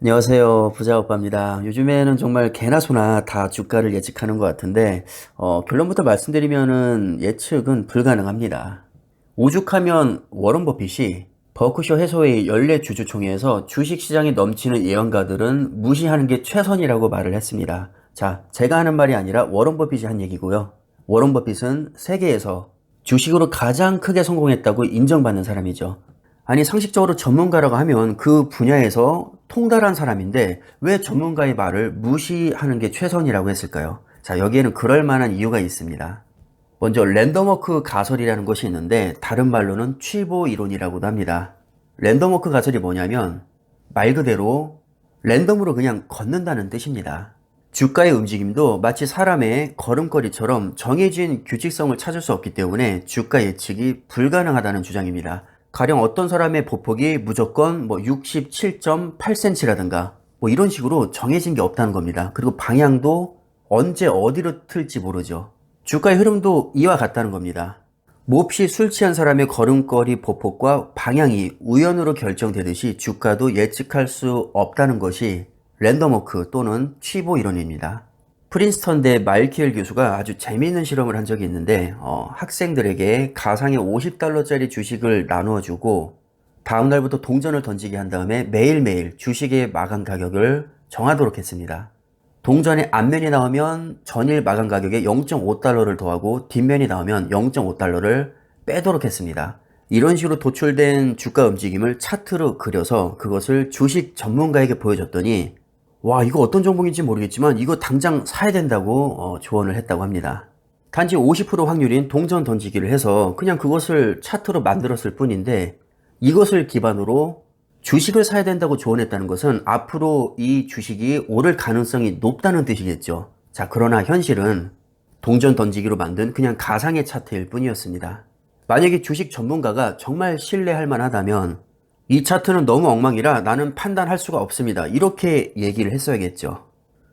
안녕하세요. 부자오빠입니다. 요즘에는 정말 개나 소나 다 주가를 예측하는 것 같은데, 결론부터 말씀드리면은 예측은 불가능합니다. 오죽하면 워런 버핏이 버크셔 해서웨이 연례 주주총회에서 주식시장에 넘치는 예언가들은 무시하는 게 최선이라고 말을 했습니다. 자, 제가 하는 말이 아니라 워런 버핏이 한 얘기고요. 워런 버핏은 세계에서 주식으로 가장 크게 성공했다고 인정받는 사람이죠. 아니, 상식적으로 전문가라고 하면 그 분야에서 통달한 사람인데 왜 전문가의 말을 무시하는 게 최선이라고 했을까요? 자, 여기에는 그럴 만한 이유가 있습니다. 먼저 랜덤워크 가설이라는 것이 있는데 다른 말로는 취보 이론이라고도 합니다. 랜덤워크 가설이 뭐냐면 말 그대로 랜덤으로 그냥 걷는다는 뜻입니다. 주가의 움직임도 마치 사람의 걸음걸이처럼 정해진 규칙성을 찾을 수 없기 때문에 주가 예측이 불가능하다는 주장입니다. 가령 어떤 사람의 보폭이 무조건 67.8cm라든가 이런 식으로 정해진 게 없다는 겁니다. 그리고 방향도 언제 어디로 틀지 모르죠. 주가의 흐름도 이와 같다는 겁니다. 몹시 술 취한 사람의 걸음걸이 보폭과 방향이 우연으로 결정되듯이 주가도 예측할 수 없다는 것이 랜덤워크 또는 취보 이론입니다. 프린스턴대 마일키엘 교수가 아주 재미있는 실험을 한 적이 있는데 학생들에게 가상의 $50짜리 주식을 나누어 주고 다음날부터 동전을 던지게 한 다음에 매일매일 주식의 마감 가격을 정하도록 했습니다. 동전의 앞면이 나오면 전일 마감 가격에 $0.5를 더하고 뒷면이 나오면 $0.5를 빼도록 했습니다. 이런 식으로 도출된 주가 움직임을 차트로 그려서 그것을 주식 전문가에게 보여줬더니 와, 이거 어떤 종목인지 모르겠지만 이거 당장 사야 된다고 조언을 했다고 합니다. 단지 50% 확률인 동전 던지기를 해서 그냥 그것을 차트로 만들었을 뿐인데 이것을 기반으로 주식을 사야 된다고 조언했다는 것은 앞으로 이 주식이 오를 가능성이 높다는 뜻이겠죠. 자, 그러나 현실은 동전 던지기로 만든 그냥 가상의 차트일 뿐이었습니다. 만약에 주식 전문가가 정말 신뢰할 만하다면 이 차트는 너무 엉망이라 나는 판단할 수가 없습니다. 이렇게 얘기를 했어야겠죠.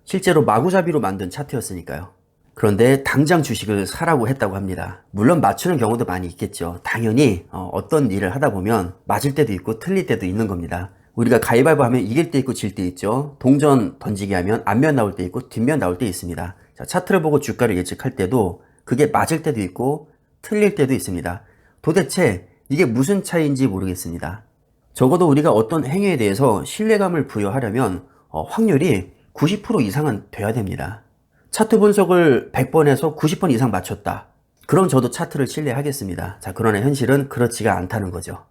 실제로 마구잡이로 만든 차트였으니까요. 그런데 당장 주식을 사라고 했다고 합니다. 물론 맞추는 경우도 많이 있겠죠. 당연히 어떤 일을 하다 보면 맞을 때도 있고 틀릴 때도 있는 겁니다. 우리가 가위바위보 하면 이길 때 있고 질 때 있죠. 동전 던지기 하면 앞면 나올 때 있고 뒷면 나올 때 있습니다. 자, 차트를 보고 주가를 예측할 때도 그게 맞을 때도 있고 틀릴 때도 있습니다. 도대체 이게 무슨 차이인지 모르겠습니다. 적어도 우리가 어떤 행위에 대해서 신뢰감을 부여하려면 확률이 90% 이상은 돼야 됩니다. 차트 분석을 100번 해서 90번 이상 맞췄다. 그럼 저도 차트를 신뢰하겠습니다. 자, 그러나 현실은 그렇지가 않다는 거죠.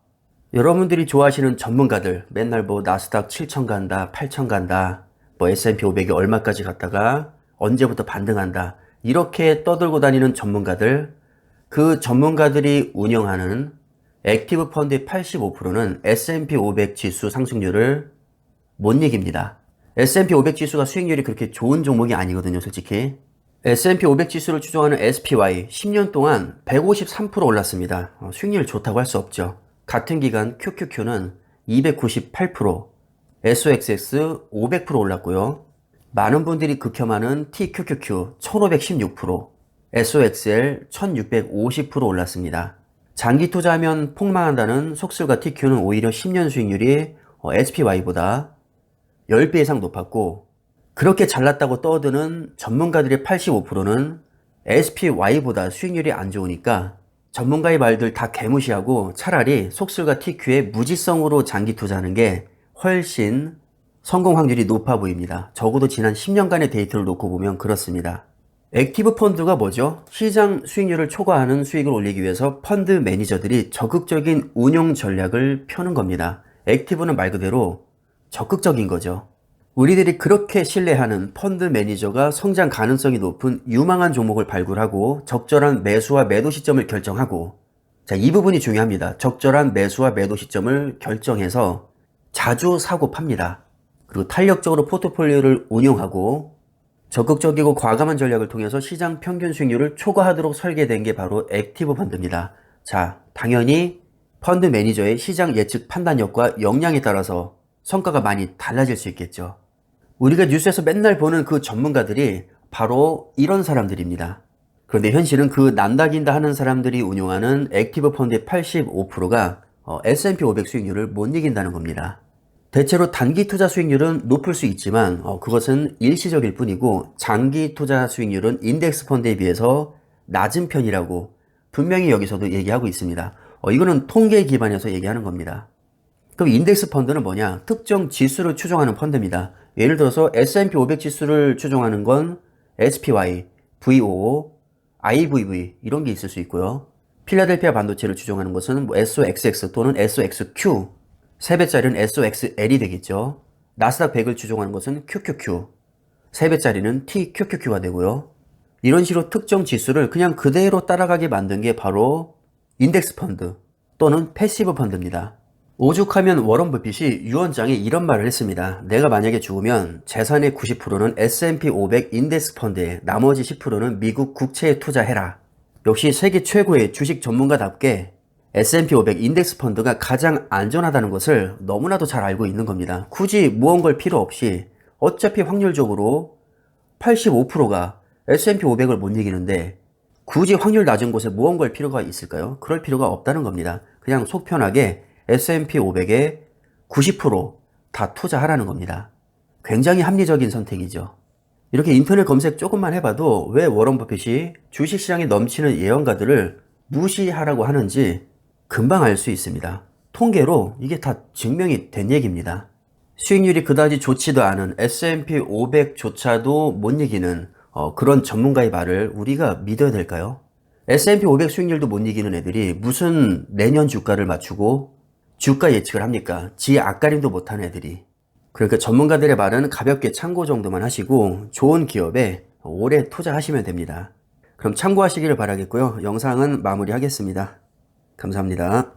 여러분들이 좋아하시는 전문가들, 맨날 나스닥 7천 간다, 8천 간다, S&P 500이 얼마까지 갔다가 언제부터 반등한다. 이렇게 떠들고 다니는 전문가들, 그 전문가들이 운영하는 액티브 펀드의 85%는 S&P 500 지수 상승률을 못 이깁니다. S&P 500 지수가 수익률이 그렇게 좋은 종목이 아니거든요, 솔직히. S&P 500 지수를 추종하는 SPY 10년 동안 153% 올랐습니다. 수익률 좋다고 할 수 없죠. 같은 기간 QQQ는 298%, SOXX 500% 올랐고요. 많은 분들이 극혐하는 TQQQ 1516%, SOXL 1650% 올랐습니다. 장기 투자하면 폭망한다는 속설과 TQ는 오히려 10년 수익률이 SPY보다 10배 이상 높았고 그렇게 잘났다고 떠드는 전문가들의 85%는 SPY보다 수익률이 안 좋으니까 전문가의 말들 다 개무시하고 차라리 속설과 TQ의 무지성으로 장기 투자하는 게 훨씬 성공 확률이 높아 보입니다. 적어도 지난 10년간의 데이터를 놓고 보면 그렇습니다. 액티브 펀드가 뭐죠? 시장 수익률을 초과하는 수익을 올리기 위해서 펀드 매니저들이 적극적인 운용 전략을 펴는 겁니다. 액티브는 말 그대로 적극적인 거죠. 우리들이 그렇게 신뢰하는 펀드 매니저가 성장 가능성이 높은 유망한 종목을 발굴하고 적절한 매수와 매도 시점을 결정하고, 자, 이 부분이 중요합니다. 적절한 매수와 매도 시점을 결정해서 자주 사고 팝니다. 그리고 탄력적으로 포트폴리오를 운용하고 적극적이고 과감한 전략을 통해서 시장 평균 수익률을 초과하도록 설계된 게 바로 액티브 펀드입니다. 자, 당연히 펀드 매니저의 시장 예측 판단력과 역량에 따라서 성과가 많이 달라질 수 있겠죠. 우리가 뉴스에서 맨날 보는 그 전문가들이 바로 이런 사람들입니다. 그런데 현실은 그 난다긴다 하는 사람들이 운용하는 액티브 펀드의 85%가 S&P 500 수익률을 못 이긴다는 겁니다. 대체로 단기 투자 수익률은 높을 수 있지만 그것은 일시적일 뿐이고 장기 투자 수익률은 인덱스 펀드에 비해서 낮은 편이라고 분명히 여기서도 얘기하고 있습니다. 이거는 통계 기반에서 얘기하는 겁니다. 그럼 인덱스 펀드는 뭐냐? 특정 지수를 추종하는 펀드입니다. 예를 들어서 S&P 500 지수를 추종하는 건 SPY, VOO, IVV 이런 게 있을 수 있고요. 필라델피아 반도체를 추종하는 것은 SOXX 또는 SOXQ, 3배짜리는 SOXL이 되겠죠. 나스닥 100을 추종하는 것은 QQQ, 3배짜리는 TQQQ가 되고요. 이런 식으로 특정 지수를 그냥 그대로 따라가게 만든 게 바로 인덱스 펀드 또는 패시브 펀드입니다. 오죽하면 워런 버핏이 유언장에 이런 말을 했습니다. 내가 만약에 죽으면 재산의 90%는 S&P 500 인덱스 펀드에 나머지 10%는 미국 국채에 투자해라. 역시 세계 최고의 주식 전문가답게 S&P 500 인덱스 펀드가 가장 안전하다는 것을 너무나도 잘 알고 있는 겁니다. 굳이 무언 걸 필요 없이 어차피 확률적으로 85%가 S&P 500을 못 이기는데 굳이 확률 낮은 곳에 무언 걸 필요가 있을까요? 그럴 필요가 없다는 겁니다. 그냥 속 편하게 S&P 500에 90% 다 투자하라는 겁니다. 굉장히 합리적인 선택이죠. 이렇게 인터넷 검색 조금만 해봐도 왜 워런 버핏이 주식시장에 넘치는 예언가들을 무시하라고 하는지 금방 알 수 있습니다. 통계로 이게 다 증명이 된 얘기입니다. 수익률이 그다지 좋지도 않은 S&P 500조차도 못 이기는 그런 전문가의 말을 우리가 믿어야 될까요? S&P 500 수익률도 못 이기는 애들이 무슨 내년 주가를 맞추고 주가 예측을 합니까? 지 앞가림도 못하는 애들이. 그러니까 전문가들의 말은 가볍게 참고 정도만 하시고 좋은 기업에 오래 투자하시면 됩니다. 그럼 참고하시기를 바라겠고요. 영상은 마무리하겠습니다. 감사합니다.